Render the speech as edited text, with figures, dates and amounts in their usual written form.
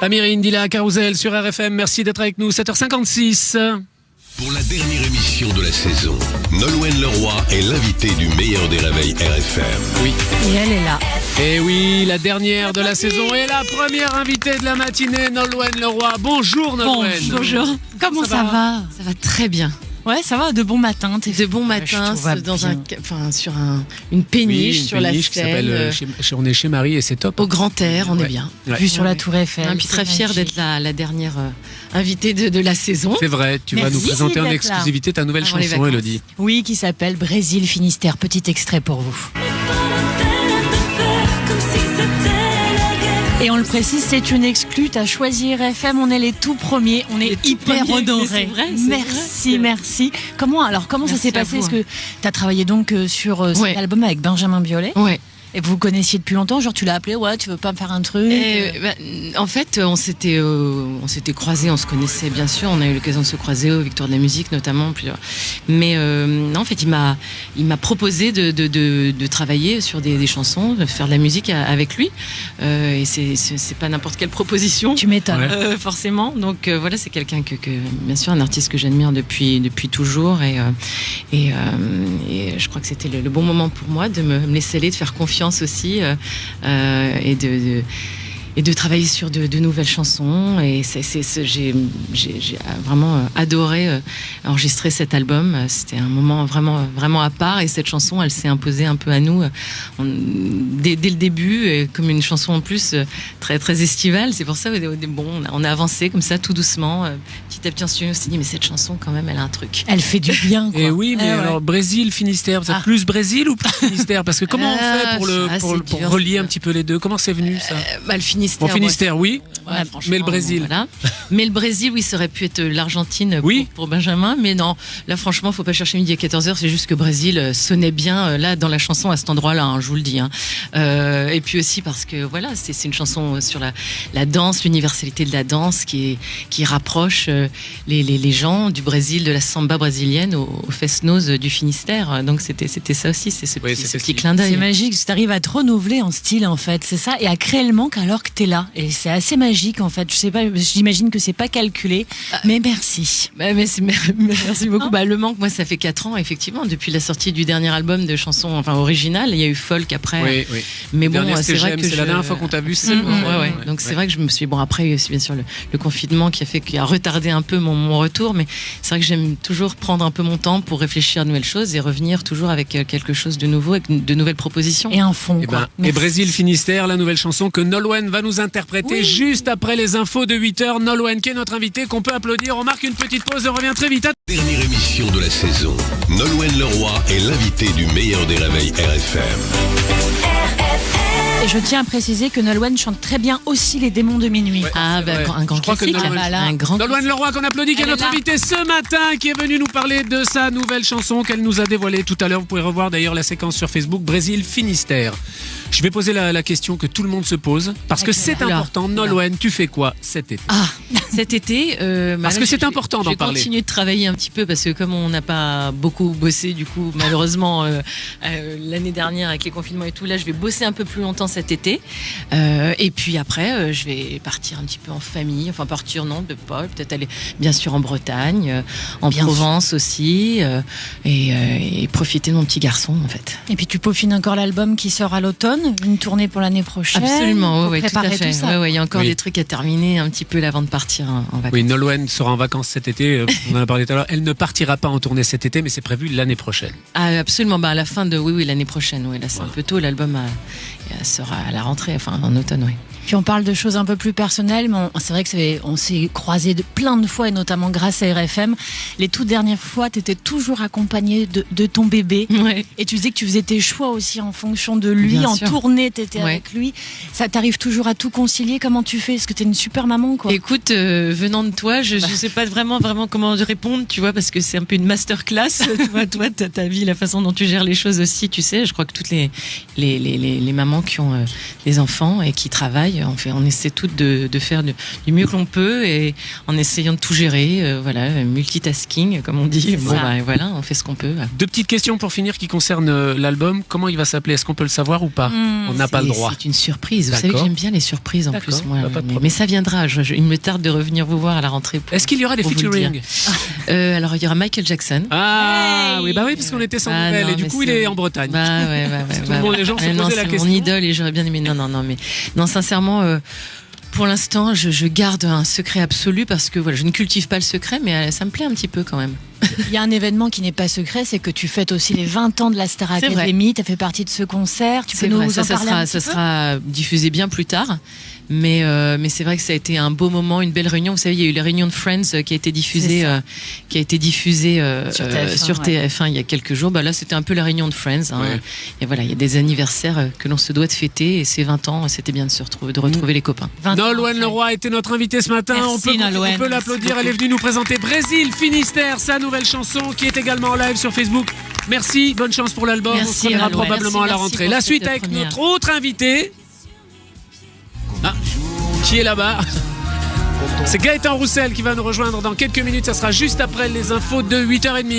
Amir et Indila Carousel sur RFM, merci d'être avec nous, 7h56. Pour la dernière émission de la saison, Nolwenn Leroy est l'invité du meilleur des réveils RFM. Oui. Et elle est là. Et oui, la dernière de la saison et la première invitée de la matinée, Nolwenn Leroy. Bonjour Nolwenn. Bonjour. Comment ça va? Ça va très bien. Ouais, ça va, de bon matin. De bon matin, sur une péniche, une sur la péniche qui Seine. on est chez Marie et c'est top. Au grand air, on est bien. Ouais. Vue sur la Tour Eiffel. Et puis très fière d'être la dernière invitée de la saison. C'est vrai, tu vas Merci nous présenter en d'être là. exclusivité ta nouvelle Avant les chanson, vacances. Elodie. Oui, qui s'appelle Brésil Finistère. Petit extrait pour vous. Et on le précise, c'est une exclue. T'as choisi RFM, on est les tout premiers. On est hyper premiers, mais honorés. c'est vrai, c'est Merci, vrai. merci. Comment ça Merci s'est à passé? vous. Est-ce que t'as travaillé donc sur Ouais. cet album avec Benjamin Biolay? Ouais. Et vous vous connaissiez depuis longtemps? Genre, tu l'as appelé, ouais, tu veux pas me faire un truc? En fait, on s'était croisés, on se connaissait bien sûr. On a eu l'occasion de se croiser aux Victoires de la musique notamment. Mais non, en fait, il m'a proposé de travailler sur des chansons, de faire de la musique avec lui. Et c'est pas n'importe quelle proposition. Tu m'étonnes. Ouais. Forcément. Donc voilà, c'est quelqu'un que bien sûr, un artiste que j'admire depuis toujours. Et je crois que c'était le bon moment pour moi de me laisser aller, de faire confiance aussi et de travailler sur de nouvelles chansons. Et j'ai vraiment adoré enregistrer cet album. C'était un moment vraiment à part. Et cette chanson, elle s'est imposée un peu à nous dès le début, et comme une chanson en plus très très estivale. C'est pour ça on a avancé comme ça tout doucement. Petit à petit, on s'est dit mais cette chanson quand même, elle a un truc. Elle fait du bien, quoi. Et oui, mais ouais. alors Brésil, Finistère, vous êtes plus Brésil ou plus Finistère? Parce que comment on fait pour c'est dur, relier c'est un dur. petit peu les deux? Comment c'est venu ça? Le Finistère. Bon, Finistère, oui, Ouais, franchement, mais le Brésil. voilà. Mais le Brésil, oui, ça aurait pu être l'Argentine Oui. pour Benjamin. Mais non, là, franchement, faut pas chercher midi à 14h. C'est juste que Brésil sonnait bien là dans la chanson à cet endroit-là, hein, je vous le dis. Hein. Et puis aussi parce que voilà, c'est une chanson sur la danse, l'universalité de la danse qui rapproche les gens du Brésil, de la samba brésilienne au fest-noz du Finistère. Donc c'était ça aussi, c'est ce petit clin d'œil. C'est magique, tu arrives à te renouveler en style, en fait, c'est ça, et à créer le manque alors que t'es là. Et c'est assez magique, en fait. Je sais pas, j'imagine que c'est pas calculé, mais merci. Merci beaucoup. Le manque, moi, ça fait 4 ans, effectivement, depuis la sortie du dernier album de chansons, original. Il y a eu Folk après. Oui. Mais Le bon, dernier, c'est c'était vrai J'aime, que c'est la dernière fois qu'on t'a vu. Ouais. Donc c'est vrai que je me suis après, c'est bien sûr le confinement qui a retardé un peu mon retour, mais c'est vrai que j'aime toujours prendre un peu mon temps pour réfléchir à de nouvelles choses et revenir toujours avec quelque chose de nouveau, avec de nouvelles propositions. Et un fond, quoi. Et Brésil Finistère, la nouvelle chanson que Nolwenn va nous interpréter juste après les infos de 8h. Nolwenn qui est notre invitée, qu'on peut applaudir. On marque une petite pause, on revient très vite. Dernière émission de la saison, Nolwenn Leroy est l'invité du meilleur des réveils RFM. Et je tiens à préciser que Nolwenn chante très bien aussi Les démons de minuit. Ouais. Un grand Je crois que classique. Nolwenn- Un grand Nolwenn Leroy qu'on applaudit, qui est Elle est notre là. invitée ce matin, qui est venue nous parler de sa nouvelle chanson qu'elle nous a dévoilée tout à l'heure. Vous pouvez revoir d'ailleurs la séquence sur Facebook, Brésil Finistère. Je vais poser la question que tout le monde se pose, parce que c'est Oula. important. Nolwenn, tu fais quoi cet été? Cet été, Parce que c'est important d'en je vais parler. continuer de travailler un petit peu parce que comme on n'a pas beaucoup bossé, du coup, malheureusement, l'année dernière avec les confinements et tout, là, je vais bosser un peu plus longtemps cet été. Et puis après, je vais partir un petit peu en famille. Enfin, partir, non, peut-être aller bien sûr en Bretagne, en Bien Provence aussi, et profiter de mon petit garçon, en fait. Et puis tu peaufines encore l'album qui sort à l'automne, une tournée pour l'année prochaine. Absolument, Pour oui, tout à préparer fait. tout ça. Ouais, il y a encore Oui. des trucs à terminer un petit peu là avant de partir en vacances. Oui, Nolwenn sera en vacances cet été. On en a parlé tout à l'heure. Elle ne partira pas en tournée cet été, mais c'est prévu l'année prochaine. Ah, absolument, à la fin de l'année prochaine. Oui, là c'est un peu tôt. L'album sera à la rentrée, enfin en automne, oui. Puis on parle de choses un peu plus personnelles, mais c'est vrai que on s'est croisés plein de fois, et notamment grâce à RFM. Les toutes dernières fois, tu étais toujours accompagnée de ton bébé. Ouais. Et tu disais que tu faisais tes choix aussi en fonction de lui. Bien En sûr. tournée, tu étais Ouais. avec lui. Ça t'arrive toujours à tout concilier? Comment tu fais? Est-ce que tu es une super maman, quoi? Écoute, venant de toi, je sais pas vraiment comment répondre, tu vois, parce que c'est un peu une masterclass. Toi, t'as ta vie, la façon dont tu gères les choses aussi, tu sais. Je crois que toutes les mamans qui ont des enfants et qui travaillent pareil. On essaie toutes de faire du mieux que l'on peut et en essayant de tout gérer. Voilà, multitasking, comme on dit. Bon, voilà, on fait ce qu'on peut. Deux petites questions pour finir qui concernent l'album. Comment il va s'appeler? Est-ce qu'on peut le savoir ou pas? On n'a pas le droit. C'est une surprise. Vous savez que j'aime bien les surprises en plus. Moi, pas de mais ça viendra. Il me tarde de revenir vous voir à la rentrée. Est-ce qu'il y aura des featuring? Alors, il y aura Michael Jackson. Ah, oui, parce qu'on était sans nouvelles et du coup, il est en Bretagne. Tout le monde, les gens se posaient la question. Mon idole et j'aurais bien aimé. Non, sincèrement. Pour l'instant, je garde un secret absolu parce que voilà, je ne cultive pas le secret, mais ça me plaît un petit peu quand même. Il y a un événement qui n'est pas secret, c'est que tu fêtes aussi les 20 ans de la Star Academy. Tu as fait partie de ce concert. Tu peux nous en parler un petit peu ? Ça sera diffusé bien plus tard. Mais c'est vrai que ça a été un beau moment, une belle réunion. Vous savez, il y a eu la réunion de Friends qui a été diffusée, sur TF1 il y a quelques jours. Là, c'était un peu la réunion de Friends. Ouais. Et voilà, il y a des anniversaires que l'on se doit de fêter. Et ces 20 ans, c'était bien de retrouver les copains. Nolwenn Leroy était notre invitée ce matin. Merci, on peut l'applaudir. Elle est venue nous présenter Brésil Finistère, sa nouvelle chanson qui est également en live sur Facebook. Merci, bonne chance pour l'album. On se reverra probablement à la rentrée. La suite avec notre autre invité. Qui est là-bas? C'est Gaëtan Roussel qui va nous rejoindre dans quelques minutes. Ça sera juste après les infos de 8h30.